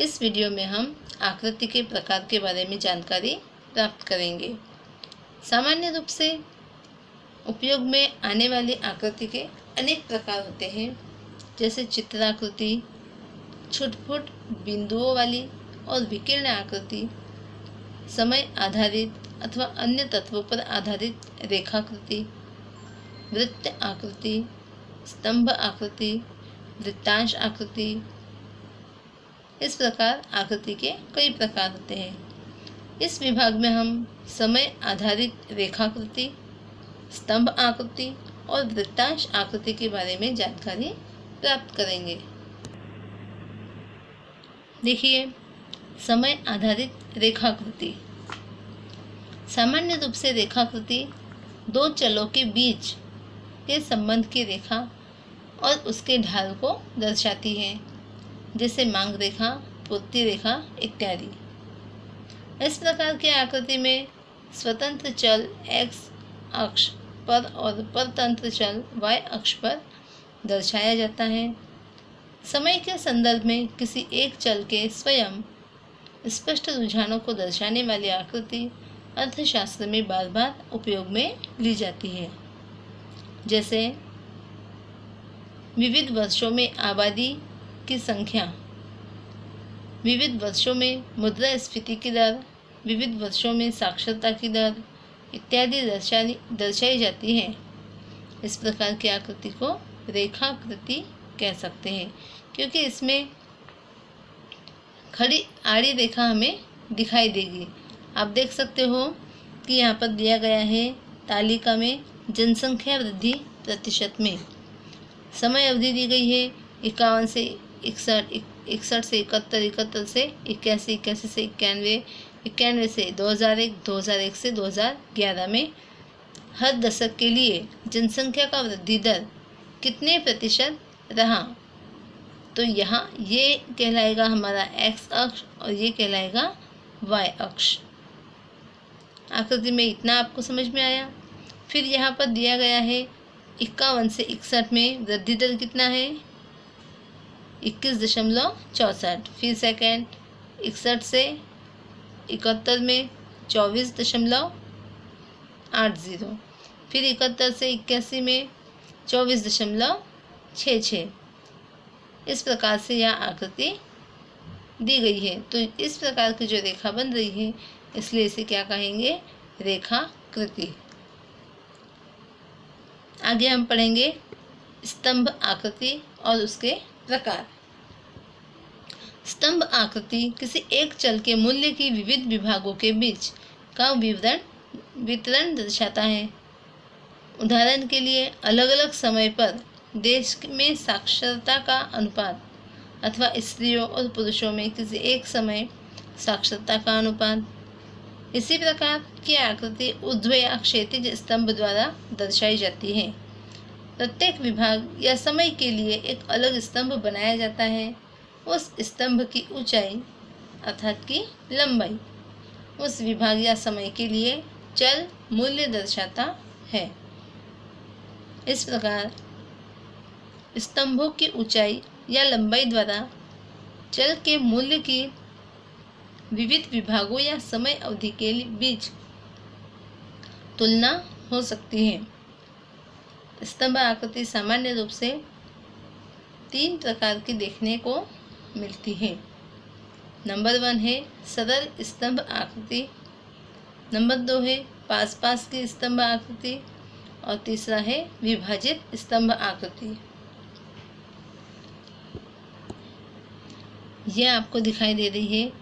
इस वीडियो में हम आकृति के प्रकार के बारे में जानकारी प्राप्त करेंगे। सामान्य रूप से उपयोग में आने वाली आकृति के अनेक प्रकार होते हैं, जैसे चित्राकृति, छुटपुट बिंदुओं वाली और विकीर्ण आकृति, समय आधारित अथवा अन्य तत्वों पर आधारित रेखाकृति, वृत्त आकृति, स्तंभ आकृति, वृत्तांश आकृति। इस प्रकार आकृति के कई प्रकार होते हैं। इस विभाग में हम समय आधारित रेखाकृति, स्तंभ आकृति और वृत्तांश आकृति के बारे में जानकारी प्राप्त करेंगे। देखिए, समय आधारित रेखाकृति। सामान्य रूप से रेखाकृति दो चलों के बीच के संबंध की रेखा और उसके ढाल को दर्शाती है, जैसे मांग रेखा, पूर्ति रेखा इत्यादि। इस प्रकार की आकृति में स्वतंत्र चल x अक्ष पर और परतंत्र चल y अक्ष पर दर्शाया जाता है। समय के संदर्भ में किसी एक चल के स्वयं स्पष्ट रुझानों को दर्शाने वाली आकृति अर्थशास्त्र में बार बार उपयोग में ली जाती है, जैसे विविध वर्षों में आबादी की संख्या, विविध वर्षों में मुद्रास्फीति की दर, विविध वर्षों में साक्षरता की दर इत्यादि दर्शाई जाती है। इस प्रकार की आकृति को रेखाकृति कह सकते हैं, क्योंकि इसमें खड़ी आड़ी रेखा हमें दिखाई देगी। आप देख सकते हो कि यहाँ पर दिया गया है तालिका में जनसंख्या वृद्धि प्रतिशत में समय अवधि दी गई है 51 से 61, 61 से 71, 71 से 81, 81 से 91, 91 से 2001, 2001 से 2011 में हर दशक के लिए जनसंख्या का वृद्धि दर कितने प्रतिशत रहा। तो यहाँ ये कहलाएगा हमारा x अक्ष और ये कहलाएगा y अक्ष। आकृति में इतना आपको समझ में आया। फिर यहाँ पर दिया गया है 51 से 61 में वृद्धि दर कितना है 21.64। फिर सेकेंड 61 से 71 में 24.80। फिर 71 से 81 में 24.66। इस प्रकार से यह आकृति दी गई है। तो इस प्रकार की जो रेखा बन रही है, इसलिए इसे क्या कहेंगे, रेखाकृति। आगे हम पढ़ेंगे स्तंभ आकृति और उसके प्रकार। स्तंभ आकृति किसी एक चल के मूल्य की विविध विभागों के बीच का वितरण दर्शाता है। उदाहरण के लिए अलग अलग समय पर देश में साक्षरता का अनुपात अथवा स्त्रियों और पुरुषों में किसी एक समय साक्षरता का अनुपात। इसी प्रकार की आकृति ऊर्ध्व या क्षैतिज स्तंभ द्वारा दर्शाई जाती है। प्रत्येक विभाग या समय के लिए एक अलग स्तंभ बनाया जाता है। उस स्तंभ की ऊंचाई अर्थात की लंबाई उस विभाग या समय के लिए चल मूल्य दर्शाता है। इस प्रकार स्तंभों की ऊंचाई या लंबाई द्वारा चल के मूल्य की विविध विभागों या समय अवधि के बीच तुलना हो सकती है। स्तंभ आकृति सामान्य रूप से 3 प्रकार की देखने को मिलती है। नंबर 1 है सरल स्तंभ आकृति, नंबर 2 है पास पास की स्तंभ आकृति और तीसरा है विभाजित स्तंभ आकृति। यह आपको दिखाई दे रही है,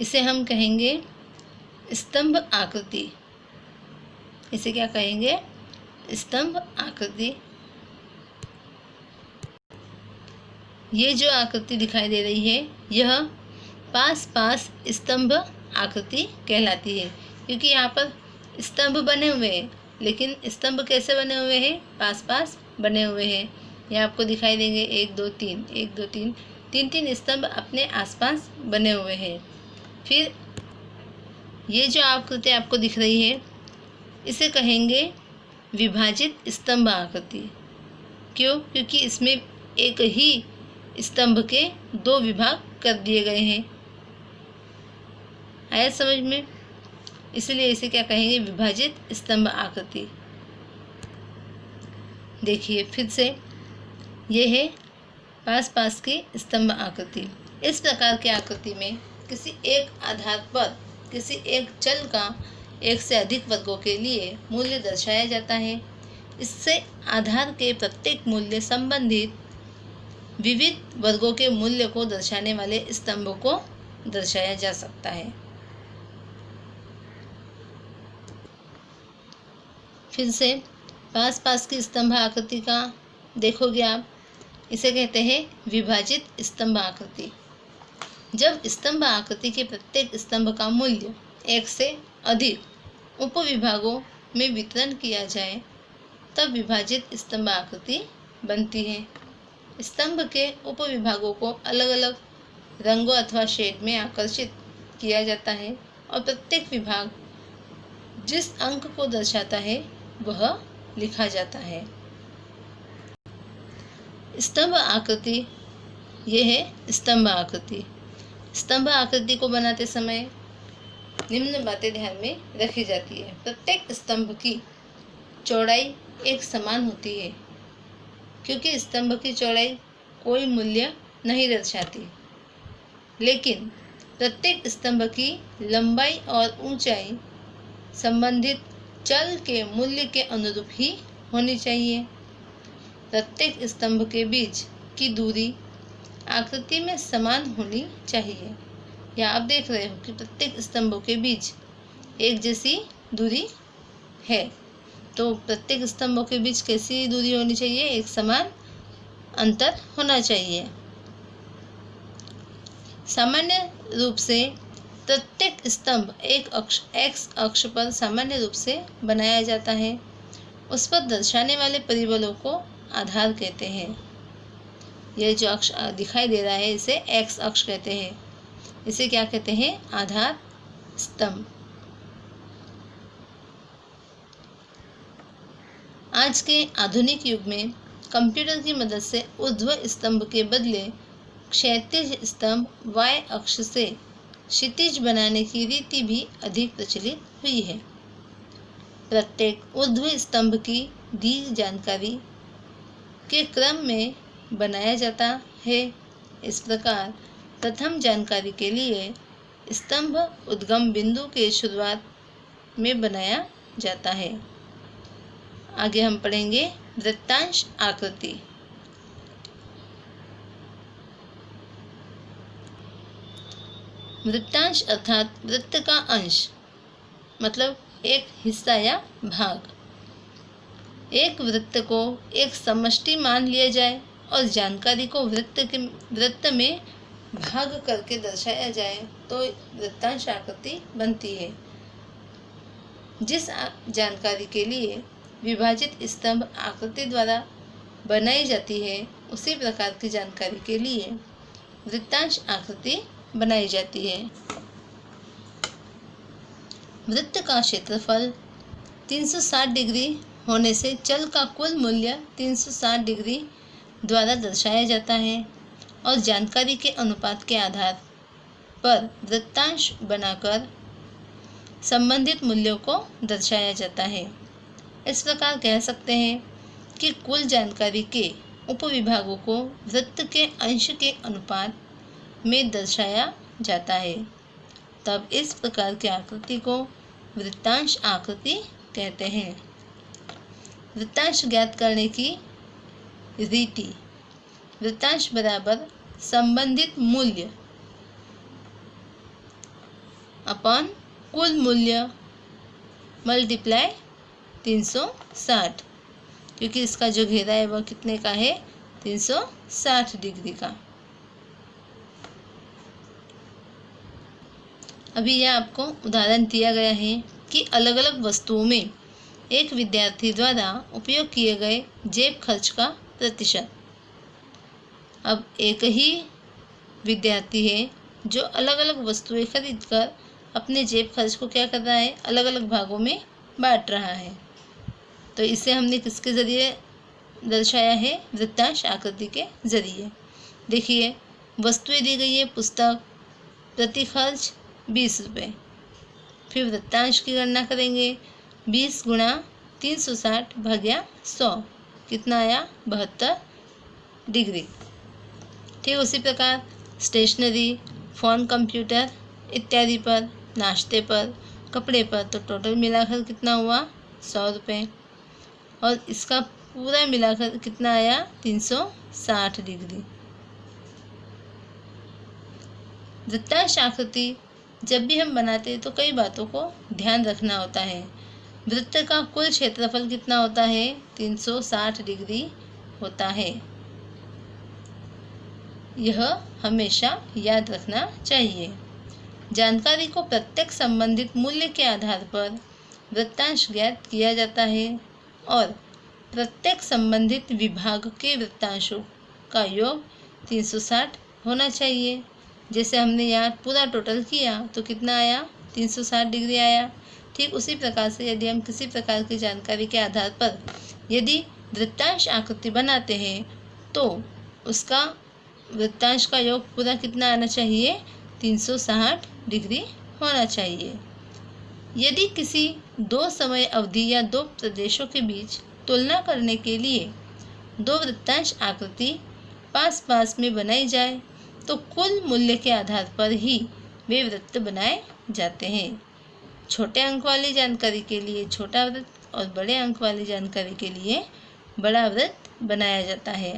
इसे हम कहेंगे स्तंभ आकृति। इसे क्या कहेंगे, स्तंभ आकृति। ये जो आकृति दिखाई दे रही है, यह पास पास स्तंभ आकृति कहलाती है, क्योंकि यहाँ पर स्तंभ बने हुए हैं, लेकिन स्तंभ कैसे बने हुए हैं, पास पास बने हुए हैं। यह आपको दिखाई देंगे 1 2 3, 1 2 3, 3 स्तंभ अपने आसपास बने हुए हैं। फिर ये जो आकृति आपको दिख रही है, इसे कहेंगे विभाजित स्तंभ आकृति। क्यों? क्योंकि इसमें एक ही स्तंभ के 2 विभाग कर दिए गए हैं। आया समझ में? इसलिए इसे क्या कहेंगे? विभाजित स्तंभ आकृति। देखिए फिर से, ये है पास पास की स्तंभ आकृति। इस प्रकार की आकृति में किसी एक आधार पर किसी एक चल का एक से अधिक वर्गों के लिए मूल्य दर्शाया जाता है। इससे आधार के प्रत्येक मूल्य संबंधित विविध वर्गों के मूल्य को दर्शाने वाले स्तंभों को दर्शाया जा सकता है। फिर से पास पास की स्तंभ आकृति का देखोगे आप, इसे कहते हैं विभाजित स्तंभ आकृति। जब स्तंभ आकृति के प्रत्येक स्तंभ का मूल्य एक से अधिक उपविभागों में वितरण किया जाए तब विभाजित स्तंभ आकृति बनती है। स्तंभ के उपविभागों को अलग अलग रंगों अथवा शेड में आकर्षित किया जाता है और प्रत्येक विभाग जिस अंक को दर्शाता है वह लिखा जाता है। स्तंभ आकृति, यह है स्तंभ आकृति। स्तंभ आकृति को बनाते समय निम्न बातें ध्यान में रखी जाती है। प्रत्येक स्तंभ की चौड़ाई एक समान होती है, क्योंकि स्तंभ की चौड़ाई कोई मूल्य नहीं दर्शाती, लेकिन प्रत्येक स्तंभ की लंबाई और ऊंचाई संबंधित चल के मूल्य के अनुरूप ही होनी चाहिए। प्रत्येक स्तंभ के बीच की दूरी आकृति में समान होनी चाहिए। या आप देख रहे हो कि प्रत्येक स्तंभों के बीच एक जैसी दूरी है, तो प्रत्येक स्तंभों के बीच कैसी दूरी होनी चाहिए? एक समान अंतर होना चाहिए। सामान्य रूप से प्रत्येक स्तंभ एक अक्ष एक्स अक्ष पर सामान्य रूप से बनाया जाता है। उस पर दर्शाने वाले परिबलों को आधार कहते हैं। यह जो अक्ष दिखाई दे रहा है इसे एक्स अक्ष कहते हैं। इसे क्या कहते हैं? आधार स्तंभ। आज के आधुनिक युग में कंप्यूटर की मदद से ऊर्ध्व स्तंभ के बदले क्षैतिज स्तंभ वाई अक्ष से क्षितिज बनाने की रीति भी अधिक प्रचलित हुई है। प्रत्येक ऊर्ध्व स्तंभ की दी जानकारी के क्रम में बनाया जाता है। इस प्रकार प्रथम जानकारी के लिए स्तंभ उद्गम बिंदु के शुरुआत में बनाया जाता है। आगे हम पढ़ेंगे वृत्तांश आकृति। वृत्तांश अर्थात वृत्त का अंश, मतलब एक हिस्सा या भाग। एक वृत्त को एक समष्टि मान लिया जाए और जानकारी को वृत्त में भाग करके दर्शाया जाए तो वृत्तांश आकृति बनती है। जिस जानकारी के लिए विभाजित स्तंभ आकृति द्वारा बनाई जाती है उसी प्रकार की जानकारी के लिए वृत्तांश आकृति बनाई जाती है। वृत्त का क्षेत्रफल 360 डिग्री होने से चल का कुल मूल्य 360 डिग्री द्वारा दर्शाया जाता है और जानकारी के अनुपात के आधार पर वृत्तांश बनाकर संबंधित मूल्यों को दर्शाया जाता है। इस प्रकार कह सकते हैं कि कुल जानकारी के उपविभागों को वृत्त के अंश के अनुपात में दर्शाया जाता है। तब इस प्रकार की आकृति को वृत्तांश आकृति कहते हैं। वृत्तांश ज्ञात करने की रीति। वृत्तांश बराबर संबंधित मूल्य अपॉन कुल मूल्य मल्टीप्लाई 360, क्योंकि इसका जो घेरा है वह कितने का है? 360 डिग्री का। अभी यह आपको उदाहरण दिया गया है कि अलग अलग वस्तुओं में एक विद्यार्थी द्वारा उपयोग किए गए जेब खर्च का प्रतिशत। अब एक ही विद्यार्थी है जो अलग अलग वस्तुएं खरीदकर अपने जेब खर्च को क्या कर रहा है? अलग अलग भागों में बांट रहा है। तो इसे हमने किसके ज़रिए दर्शाया है? वृत्तांश आकृति के ज़रिए। देखिए, वस्तुएं दी गई है पुस्तक, प्रति खर्च 20 रुपये। फिर वृत्तांश की गणना करेंगे। 20 गुणा 360 भाग्या 100 कितना आया? 72 डिग्री। ठीक उसी प्रकार स्टेशनरी, फ़ोन, कंप्यूटर इत्यादि पर, नाश्ते पर, कपड़े पर, तो टोटल मिलाकर कितना हुआ? 100 रुपये। और इसका पूरा मिलाकर कितना आया? 360 डिग्री। वृत्तांश आकृति जब भी हम बनाते हैं तो कई बातों को ध्यान रखना होता है। वृत्त का कुल क्षेत्रफल कितना होता है? 360 डिग्री होता है। यह हमेशा याद रखना चाहिए। जानकारी को प्रत्येक संबंधित मूल्य के आधार पर वृत्तांश ज्ञात किया जाता है और प्रत्येक संबंधित विभाग के वृत्तांशों का योग 360 होना चाहिए। जैसे हमने यहाँ पूरा टोटल किया तो कितना आया? 360 डिग्री आया। ठीक उसी प्रकार से यदि हम किसी प्रकार की जानकारी के आधार पर यदि वृत्तांश आकृति बनाते हैं तो उसका वृत्तांश का योग पूरा कितना आना चाहिए? 360 डिग्री होना चाहिए। यदि किसी दो समय अवधि या दो प्रदेशों के बीच तुलना करने के लिए दो वृत्तांश आकृति पास पास में बनाई जाए तो कुल मूल्य के आधार पर ही वे वृत्त बनाए जाते हैं। छोटे अंक वाली जानकारी के लिए छोटा वृत्त और बड़े अंक वाली जानकारी के लिए बड़ा वृत्त बनाया जाता है।